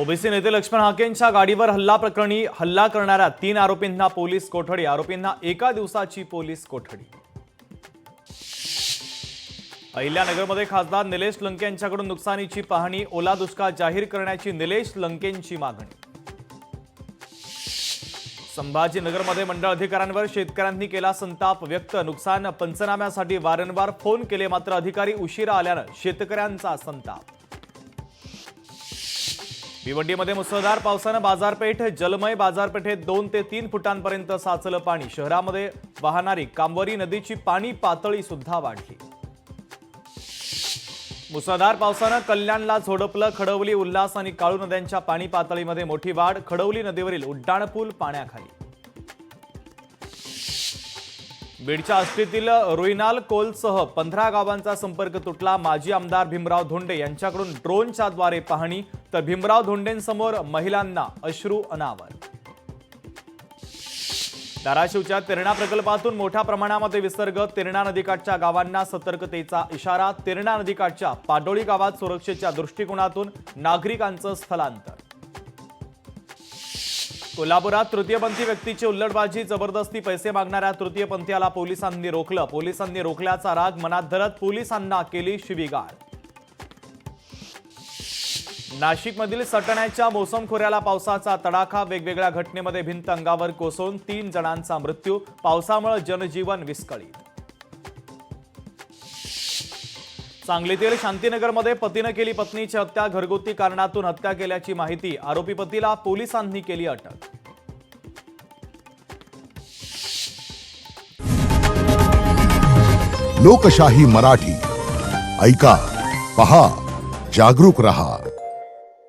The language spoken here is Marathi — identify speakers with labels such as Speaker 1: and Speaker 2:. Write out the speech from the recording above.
Speaker 1: ओबीसी नेते लक्ष्मण हाकेंच्या गाडीवर हल्ला प्रकरणी हल्ला करणाऱ्या 3 आरोपींना पोलीस कोठडी। आरोपींना एका दिवसाची पोलीस कोठडी। अहिल्यानगरमध्ये खासदार निलेश लंके यांच्याकडून नुकसानीची पाहणी, ओला दुष्काळ जाहीर करण्याची निलेश लंकेंची मागणी। संभाजीनगरमध्ये मंडळ अधिकाऱ्यांवर शेतकऱ्यांनी केला संताप व्यक्त। नुकसान पंचनाम्यासाठी वारंवार फोन केले मात्र अधिकारी उशिरा आल्यानं शेतकऱ्यांचा संताप। भिवंडीमध्ये मुसळधार पावसानं बाजारपेठ जलमय। बाजारपेठेत 2 ते 3 फुटांपर्यंत साचलं पाणी। शहरामध्ये वाहणारी कांबरी नदीची पाणी पातळी सुद्धा वाढली। मुसळधार पावसानं कल्याणला झोडपलं। खडवली, उल्हास आणि काळू नद्यांच्या पाणी पातळीमध्ये मोठी वाढ। खडवली नदीवरील उड्डाणपूल पाण्याखाली। बीडच्या आष्टीतील रुईनाल कोलसह 15 गावांचा संपर्क तुटला। माजी आमदार भीमराव धोंडे यांच्याकडून ड्रोनच्या द्वारे पाहणी तर भीमराव धोंडेंसमोर महिलांना अश्रू अनावर। धाराशिवच्या तेरणा प्रकल्पातून मोठ्या प्रमाणामध्ये विसर्ग। तेरणा नदीकाठच्या गावांना सतर्कतेचा इशारा। तेरणा नदीकाठच्या पाडोळी गावात सुरक्षेच्या दृष्टिकोनातून नागरिकांचं स्थलांतर। कोल्हापुरात तृतीयपंथी व्यक्तीची उल्लडबाजी, जबरदस्ती पैसे मागणाऱ्या तृतीयपंथीयाला पोलिसांनी रोखलं। पोलिसांनी रोखल्याचा राग मनात धरत पोलिसांना केली शिवीगाळ। नाशिकमधील सटण्याच्या मोसम खोऱ्याला पावसाचा तडाखा। वेगवेगळ्या घटनेमध्ये भिंत अंगावर कोसळून 3 जणांचा मृत्यू। पावसामुळे जनजीवन विस्कळीत। सांगलीतील शांतीनगरमध्ये पतीनं केली पत्नीची हत्या। घरगुती कारणातून हत्या केल्याची माहिती। आरोपी पतीला पोलिसांनी केली अटक।
Speaker 2: लोकशाही मराठी ऐका, पहा, जागरूक रहा।